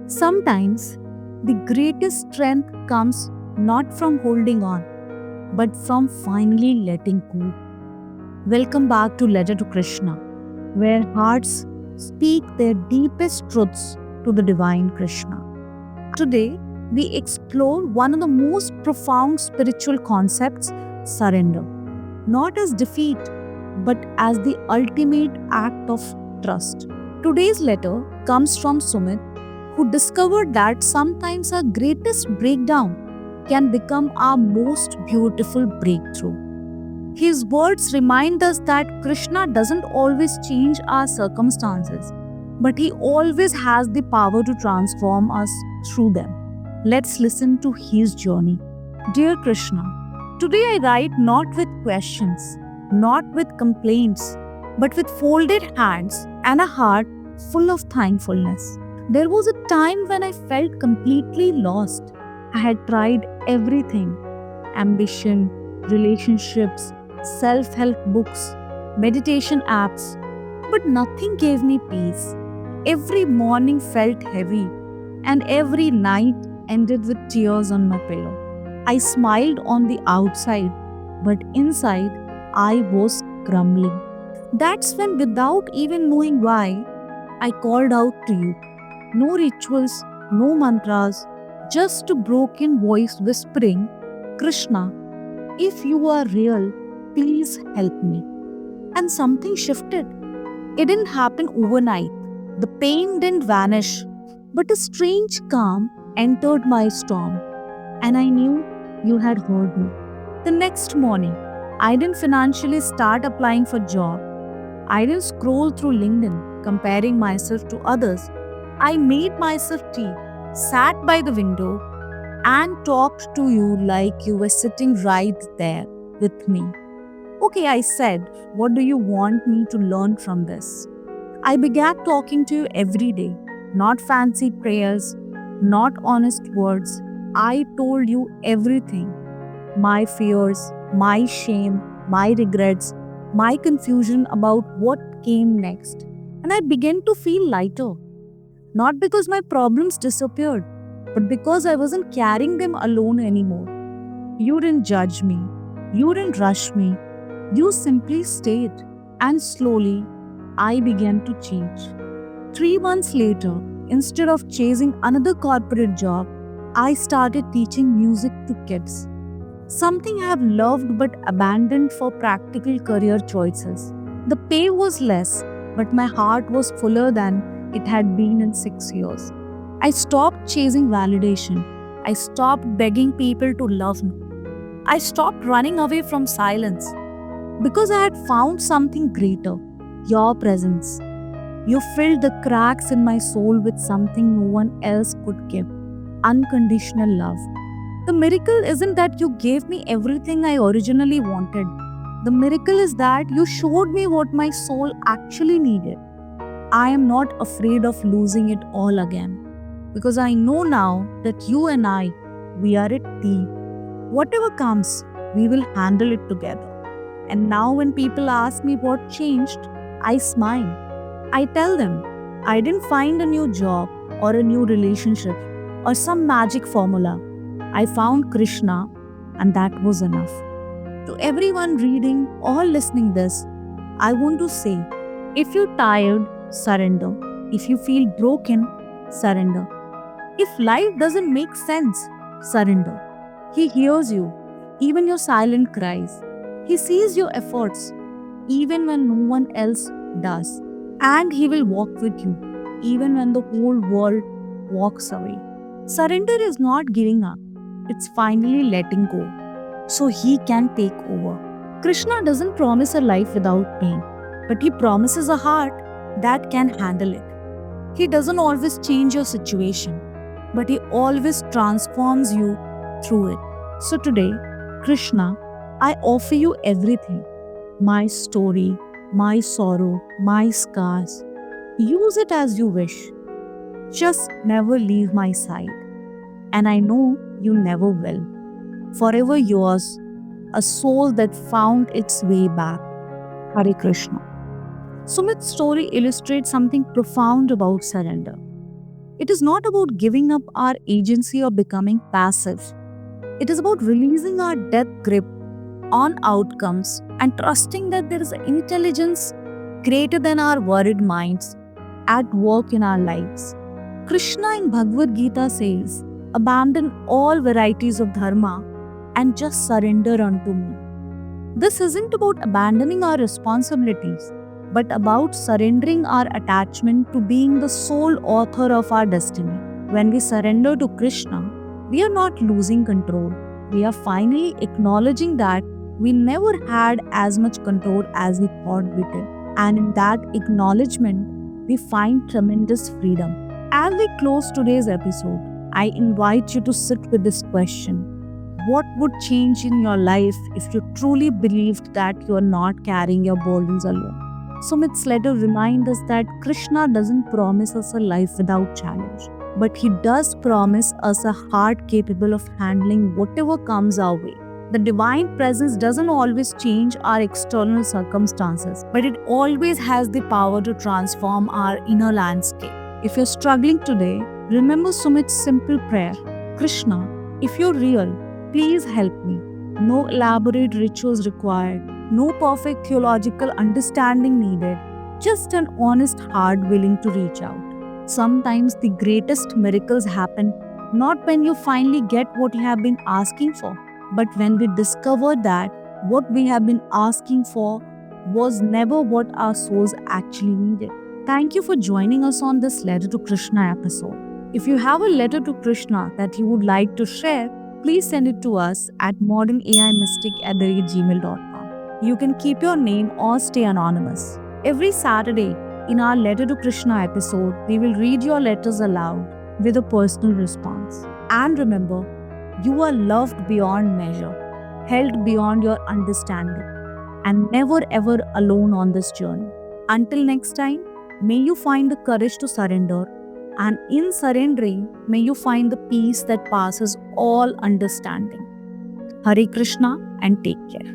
Sometimes the greatest strength comes not from holding on, but from finally letting go. Welcome back to Letter to Krishna, where hearts speak their deepest truths to the divine Krishna. Today, we explore one of the most profound spiritual concepts, surrender. Not as defeat, but as the ultimate act of trust. Today's letter comes from Sumit, who discovered that sometimes our greatest breakdown can become our most beautiful breakthrough. His words remind us that Krishna doesn't always change our circumstances, but he always has the power to transform us through them. Let's listen to his journey. Dear Krishna, today I write not with questions, not with complaints, but with folded hands and a heart full of thankfulness. There was a time when I felt completely lost. I had tried everything: ambition, relationships, self help books, meditation apps, but nothing gave me peace. Every morning felt heavy, and every night ended with tears on my pillow. I smiled on the outside, but inside I was crumbling. That's when, without even knowing why, I called out to you. No rituals, no mantras, just a broken voice whispering, Krishna, if you are real, please help me. And something shifted. It didn't happen overnight. The pain didn't vanish, but a strange calm entered my storm, and I knew you had heard me. The next morning, I didn't financially start applying for job. I didn't scroll through LinkedIn comparing myself to others. I made myself tea, sat by the window, and talked to you like you were sitting right there with me. Okay, I said, what do you want me to learn from this? I began talking to you every day, not fancy prayers, not honest words. I told you everything: my fears, my shame, my regrets, my confusion about what came next. And I began to feel lighter, not because my problems disappeared, but because I wasn't carrying them alone anymore. You didn't judge me, you didn't rush me, you simply stayed. And slowly, I began to change. 3 months later, instead of chasing another corporate job, I started teaching music to kids. Something I have loved but abandoned for practical career choices. The pay was less, but my heart was fuller than it had been in 6 years. I stopped chasing validation. I stopped begging people to love me. I stopped running away from silence because I had found something greater: your presence. You filled the cracks in my soul with something no one else could give: unconditional love. The miracle isn't that you gave me everything I originally wanted. The miracle is that you showed me what my soul actually needed. I am not afraid of losing it all again because I know now that you and I, we are a team. Whatever comes, we will handle it together. And now, when people ask me what changed, I smile. I tell them I didn't find a new job or a new relationship or some magic formula. I found Krishna, and that was enough. To everyone reading or listening this, I want to say, if you're tired, surrender. If you feel broken, surrender. If life doesn't make sense, surrender. He hears you, even your silent cries. He sees your efforts, even when no one else does. And He will walk with you, even when the whole world walks away. Surrender is not giving up, it's finally letting go so He can take over. Krishna doesn't promise a life without pain, but He promises a heart that can handle it. He doesn't always change your situation, but He always transforms you through it. So today, Krishna, I offer you everything: my story, my sorrow, my scars. Use it as you wish. Just never leave my side. And I know you never will. Forever yours, a soul that found its way back. Hare Krishna. Sumit's story illustrates something profound about surrender. It is not about giving up our agency or becoming passive. It is about releasing our death grip on outcomes and trusting that there is an intelligence greater than our worried minds at work in our lives. Krishna in Bhagavad Gita says, "Abandon all varieties of dharma and just surrender unto me." This isn't about abandoning our responsibilities, but about surrendering our attachment to being the sole author of our destiny. When we surrender to Krishna, we are not losing control. We are finally acknowledging that we never had as much control as we thought we did. And in that acknowledgement, we find tremendous freedom. As we close today's episode, I invite you to sit with this question. What would change in your life if you truly believed that you are not carrying your burdens alone? Sumit's letter reminds us that Krishna doesn't promise us a life without challenge, but he does promise us a heart capable of handling whatever comes our way. The divine presence doesn't always change our external circumstances, but it always has the power to transform our inner landscape. If you're struggling today, remember Sumit's simple prayer: Krishna, if you're real, please help me. No elaborate rituals required, no perfect theological understanding needed, just an honest heart willing to reach out. Sometimes the greatest miracles happen not when you finally get what you have been asking for, but when we discover that what we have been asking for was never what our souls actually needed. Thank you for joining us on this Letter to Krishna episode. If you have a letter to Krishna that you would like to share, please send it to us at modernaimystic@gmail.com. You can keep your name or stay anonymous. Every Saturday, in our Letter to Krishna episode, we will read your letters aloud with a personal response. And remember, you are loved beyond measure, held beyond your understanding, and never ever alone on this journey. Until next time, may you find the courage to surrender, and in surrendering, may you find the peace that passes all understanding. Hare Krishna and take care.